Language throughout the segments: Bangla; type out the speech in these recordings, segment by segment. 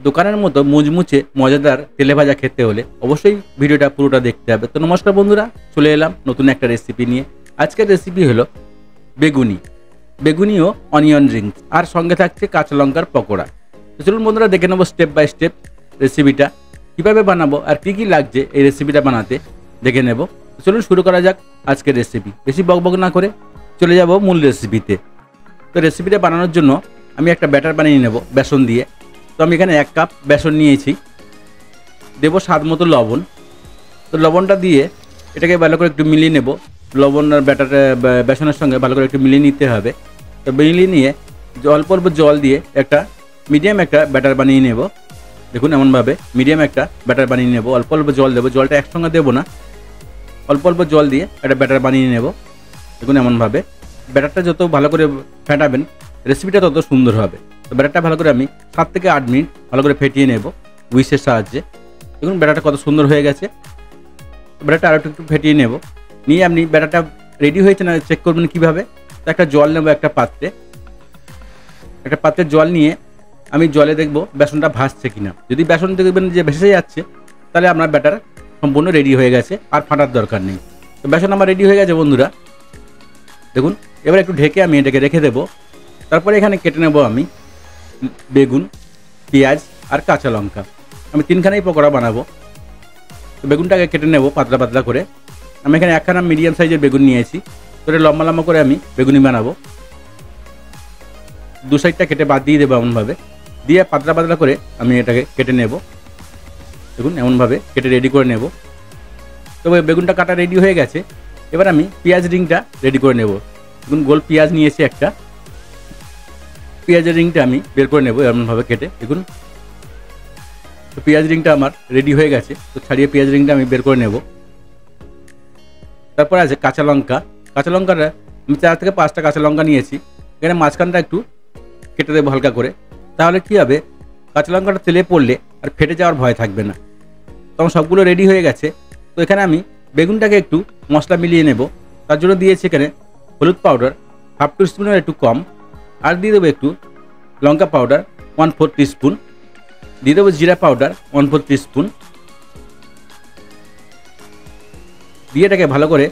দোকানের মতো মুচমুচে মজাদার তেলে ভাজা খেতে হলে অবশ্যই ভিডিওটা পুরোটা দেখতে হবে। তো নমস্কার বন্ধুরা, চলে এলাম নতুন একটা রেসিপি নিয়ে। আজকের রেসিপি হলো বেগুনি ও অনিয়ন রিংস, আর সঙ্গে থাকছে কাঁচা লঙ্কার পকোড়া। তো চলুন বন্ধুরা, দেখে নেবো স্টেপ বাই স্টেপ রেসিপিটা কীভাবে বানাবো আর কী কী লাগছে এই রেসিপিটা বানাতে, দেখে নেব। চলুন শুরু করা যাক আজকের রেসিপি। বেশি বকবক না করে চলে যাব মূল রেসিপিতে। তো রেসিপিটা বানানোর জন্য আমি একটা ব্যাটার বানিয়ে নেব বেসন দিয়ে। তো আমি এখানে 1 কাপ বেসন নিয়েছি, দেবো স্বাদ মতো লবণ। তো লবণটা দিয়ে এটাকে ভালো করে একটু মিলিয়ে নেব। লবণ আর বেসনের সঙ্গে ভালো করে একটু মিলিয়ে নিতে হবে। তো মিলিয়ে নিয়ে অল্প অল্প জল দিয়ে একটা মিডিয়াম একটা ব্যাটার বানিয়ে নেব। দেখুন এমনভাবে মিডিয়াম একটা ব্যাটার বানিয়ে নেব। অল্প অল্প জল দেবো, জলটা একসঙ্গে দেবো না, অল্প অল্প জল দিয়ে একটা ব্যাটার বানিয়ে নেব। দেখুন এমনভাবে ব্যাটারটা যত ভালো করে ফেটাবেন রেসিপিটা তত সুন্দর হবে। তো ব্যাটারটা ভালো করে আমি 7 থেকে 8 মিনিট ভালো করে ফেটিয়ে নেব উইসের সাহায্যে। দেখুন ব্যাটারটা কত সুন্দর হয়ে গেছে। ব্যাটারটা আরও একটু ফেটিয়ে নেব। নিয়ে আপনি ব্যাটারটা রেডি হয়েছে না চেক করবেন কীভাবে। তো একটা জল নেব, একটা পাত্রে জল নিয়ে আমি জলে দেখব বেসনটা ভাসছে কিনা। যদি বেসন দেখবেন যে ভেসে যাচ্ছে তাহলে আপনার ব্যাটার সম্পূর্ণ রেডি হয়ে গেছে, আর ফাটার দরকার নেই। তো বেসন আমার রেডি হয়ে গেছে বন্ধুরা। দেখুন এবার একটু ঢেকে আমি এটাকে রেখে দেবো। তারপরে এখানে কেটে নেব আমি বেগুন, পেঁয়াজ আর কাঁচা লঙ্কা। আমি 3খানেই পকোড়া বানাবো। তো বেগুনটাকে কেটে নেব পাতলা পাতলা করে। আমি এখানে 1খানা মিডিয়াম সাইজের বেগুন নিয়েছি। তো এটা লম্বা লম্বা করে আমি বেগুনি বানাবো। 2 সাইডটা কেটে বাদ দিয়ে দেবো এমনভাবে, দিয়ে পাতলা পাতলা করে আমি এটাকে কেটে নেব। দেখুন এমনভাবে কেটে রেডি করে নেব। তবে বেগুনটা কাটা রেডি হয়ে গেছে। এবার আমি পেঁয়াজ রিংটা রেডি করে নেব। দেখুন গোল পেঁয়াজ নিয়েছি একটা, পেঁয়াজের রিংটা আমি বের করে নেব এমনভাবে কেটে। দেখুন তো পেঁয়াজ রিংটা আমার রেডি হয়ে গেছে। তো ছাড়িয়ে পেঁয়াজ রিংটা আমি বের করে নেব। তারপর আছে কাঁচা লঙ্কাটা আমি 4 থেকে 5টা কাঁচা লঙ্কা নিয়েছি। এখানে মাঝখানটা একটু কেটে দেবো হালকা করে। তাহলে কী হবে, কাঁচা লঙ্কাটা তেলে পড়লে আর ফেটে যাওয়ার ভয় থাকবে না। তো আমার সবগুলো রেডি হয়ে গেছে। তো এখানে আমি বেগুনটাকে একটু মশলা মিলিয়ে নেব। তার জন্য দিয়েছি এখানে হলুদ পাউডার 1/2 টিস্পুনের একটু কম, আর দিয়ে দেবো একটু লঙ্কা পাউডার 1/4 টিস্পুন, দিয়ে দেবো জিরা পাউডার 1/4 টিস্পুন, দিয়ে এটাকে ভালো করে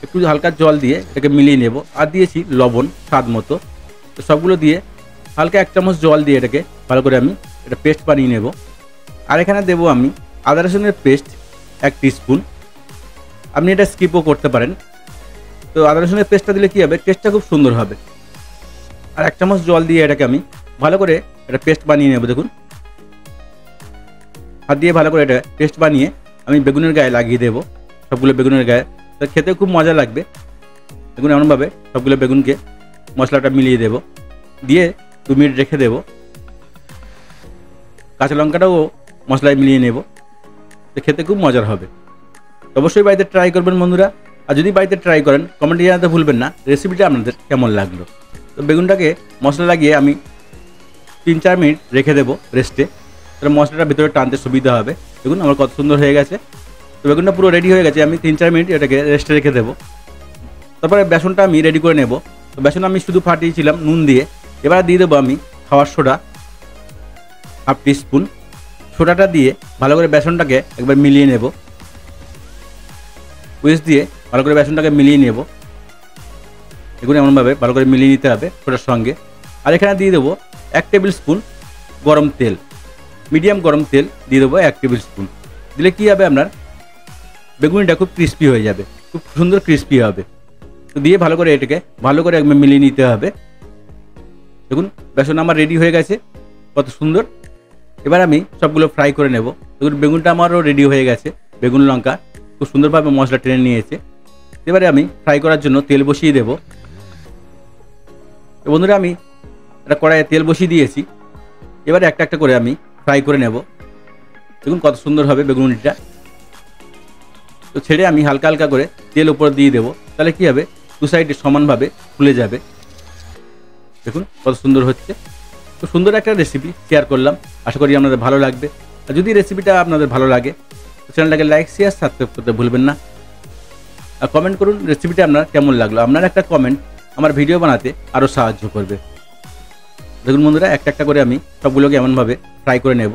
একটু হালকা জল দিয়ে এটাকে মিলিয়ে নেব। আর দিয়েছি লবণ স্বাদ মতো। তো সবগুলো দিয়ে হালকা 1 চামচ জল দিয়ে এটাকে ভালো করে আমি এটা পেস্ট বানিয়ে নেব। আর এখানে দেবো আমি আদা রসুনের পেস্ট 1 টিস্পুন। আপনি এটা স্কিপও করতে পারেন। তো আদা রসুনের পেস্টটা দিলে কী হবে, টেস্টটা খুব সুন্দর হবে। আর 1 চামচ জল দিয়ে এটাকে আমি ভালো করে এটা পেস্ট বানিয়ে নেব। দেখুন হাত দিয়ে ভালো করে এটা পেস্ট বানিয়ে আমি বেগুনের গায়ে লাগিয়ে দেবো, সবগুলো বেগুনের গায়ে। তো খেতে খুব মজা লাগবে। দেখুন এমনভাবে সবগুলো বেগুনকে মশলাটা মিলিয়ে দেব, দিয়ে 2 মিনিট রেখে দেব। কাঁচা লঙ্কাটাও মশলায় মিলিয়ে নেব। তো খেতে খুব মজার হবে। অবশ্যই বাড়িতে ট্রাই করবেন বন্ধুরা। আর যদি বাড়িতে ট্রাই করেন কমেন্টে জানাতে ভুলবেন না রেসিপিটা আপনাদের কেমন লাগলো। তো বেগুনটাকে মশলা লাগিয়ে আমি 3-4 মিনিট রেখে দেবো রেস্টে। তাহলে মশলাটা ভিতরে টানতে সুবিধা হবে। দেখুন আমার কত সুন্দর হয়ে গেছে। তো বেগুনটা পুরো রেডি হয়ে গেছে। আমি 3-4 মিনিট এটাকে রেস্টে রেখে দেবো। তারপরে বেসনটা আমি রেডি করে নেব। তো বেসন আমি শুধু ফাটিয়েছিলাম নুন দিয়ে। এবার দিয়ে দেবো আমি খাওয়ার সোডা 1/2 টিস্পুন। সোডাটা দিয়ে ভালো করে বেসনটাকে একবার মিলিয়ে নেব। উইস্ক দিয়ে ভালো করে বেসনটাকে মিলিয়ে নেব। দেখুন এমনভাবে ভালো করে মিলিয়ে নিতে হবে সোডার সঙ্গে। আর এখানে দিয়ে দেবো 1 টেবিল স্পুন গরম তেল, মিডিয়াম গরম তেল দিয়ে দেবো 1 টেবিল স্পুন। দিলে কী হবে, আপনার বেগুনিটা খুব ক্রিস্পি হয়ে যাবে, খুব সুন্দর ক্রিস্পি হবে। তো দিয়ে ভালো করে এটাকে ভালো করে একবার মিলিয়ে নিতে হবে। দেখুন বেসন আমার রেডি হয়ে গেছে, কত সুন্দর। এবার আমি সবগুলো ফ্রাই করে নেব। দেখুন বেগুনটা আমারও রেডি হয়ে গেছে। বেগুন লঙ্কা খুব সুন্দরভাবে মশলা টেনে নিয়েছে। এবারে আমি ফ্রাই করার জন্য তেল বসিয়ে দেব। তো বন্ধুরা আমি একটা কড়াইয়ে তেল বসিয়ে দিয়েছি। এবারে একটা একটা করে আমি ফ্রাই করে নেব। দেখুন কত সুন্দর হবে বেগুনিটা। তো ছেড়ে আমি হালকা হালকা করে তেল উপর দিয়ে দেবো। তাহলে কী হবে, 2 সাইডে সমানভাবে ফুলে যাবে। দেখুন কত সুন্দর হচ্ছে। তো সুন্দর একটা রেসিপি শেয়ার করলাম, আশা করি আপনাদের ভালো লাগবে। আর যদি রেসিপিটা আপনাদের ভালো লাগে তো চ্যানেলটাকে লাইক শেয়ার সাবস্ক্রাইব করতে ভুলবেন না। আর কমেন্ট করুন রেসিপিটা আপনার কেমন লাগলো। আপনার একটা কমেন্ট আমার ভিডিও বানাতে আরও সাহায্য করবে। দেখুন বন্ধুরা একটা একটা করে আমি সবগুলোকে এমনভাবে ফ্রাই করে নেব।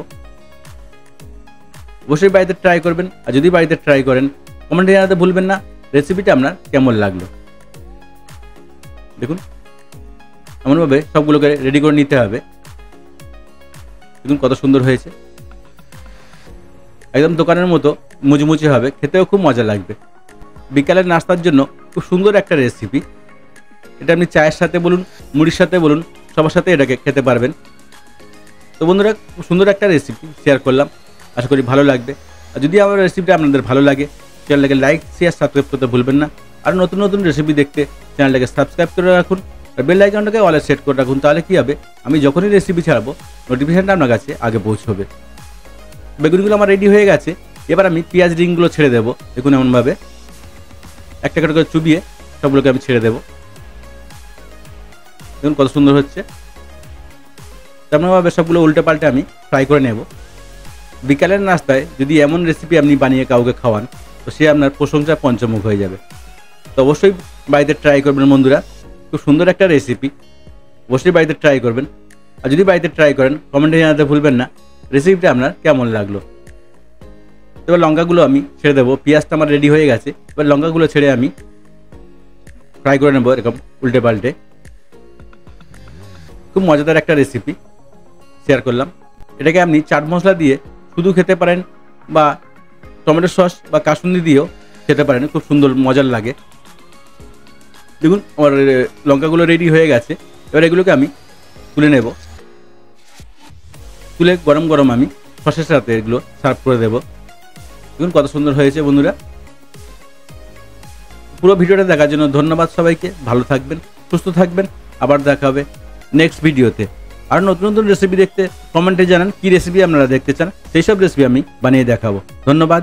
অবশ্যই বাড়িতে ট্রাই করবেন। আর যদি বাড়িতে ট্রাই করেন কমেন্টে জানাতে ভুলবেন না রেসিপিটা আপনার কেমন লাগলো। দেখুন এমনভাবে সবগুলোকে রেডি করে নিতে হবে। দেখুন কত সুন্দর হয়েছে, একদম দোকানের মতো মুচমুচে হবে, খেতেও খুব মজা লাগবে। বিকালের নাস্তার জন্য খুব সুন্দর একটা রেসিপি। এটা আপনি চায়ের সাথে বলুন, মুড়ির সাথে বলুন, সবার সাথে এটাকে খেতে পারবেন। তো বন্ধুরা খুব সুন্দর একটা রেসিপি শেয়ার করলাম, আশা করি ভালো লাগবে। আর যদি আমার রেসিপিটা আপনাদের ভালো লাগে চ্যানেলটাকে লাইক শেয়ার সাবস্ক্রাইব করতে ভুলবেন না। আর নতুন নতুন রেসিপি দেখতে চ্যানেলটাকে সাবস্ক্রাইব করে রাখুন আর বেল আইকনটাকে অলে সেট করে রাখুন। তাহলে কী হবে, আমি যখনই রেসিপি ছাড়বো নোটিফিকেশনটা আপনার কাছে আগে পৌঁছবে। বেগুনগুলো আমার রেডি হয়ে গেছে। এবার আমি পেঁয়াজ রিংগুলো ছেড়ে দেবো। দেখুন এমনভাবে একটা একটা করে চুবিয়ে সবগুলোকে আমি ছেড়ে দেবো। দেখুন কত সুন্দর হচ্ছে। তেমনভাবে সবগুলো উল্টে পাল্টে আমি ফ্রাই করে নেব। বিকালের নাস্তায় যদি এমন রেসিপি আপনি বানিয়ে কাউকে খাওয়ান তো সে আপনার প্রশংসা পঞ্চমুখ হয়ে যাবে। তো অবশ্যই বাড়িতে ট্রাই করবেন বন্ধুরা, খুব সুন্দর একটা রেসিপি, অবশ্যই বাড়িতে ট্রাই করবেন। আর যদি বাড়িতে ট্রাই করেন কমেন্টে জানাতে ভুলবেন না রেসিপিটা আপনার কেমন লাগলো। এবার লঙ্কাগুলো আমি ছেড়ে দেবো। পেঁয়াজটা আমার রেডি হয়ে গেছে। এবার লঙ্কাগুলো ছেড়ে আমি ফ্রাই করে নেবো এরকম উল্টে পাল্টে। খুব মজাদার একটা রেসিপি শেয়ার করলাম। এটাকে আপনি চাট মশলা দিয়ে শুধু খেতে পারেন বা টমেটো সস বা কাসুন্দি দিয়েও খেতে পারেন, খুব সুন্দর মজার লাগে। দেখুন আমার লঙ্কাগুলো রেডি হয়ে গেছে। এবার এগুলোকে আমি তুলে নেব। তুলে গরম গরম আমি সসের সাথে এগুলো সার্ভ করে দেবো। দেখুন কত সুন্দর হয়েছে বন্ধুরা। পুরো ভিডিওটা দেখার জন্য ধন্যবাদ সবাইকে। ভালো থাকবেন, সুস্থ থাকবেন। আবার দেখা হবে নেক্সট ভিডিওতে। আর নতুন নতুন রেসিপি দেখতে কমেন্টে জানান কী রেসিপি আপনারা দেখতে চান, সেই সব রেসিপি আমি বানিয়ে দেখাবো। ধন্যবাদ।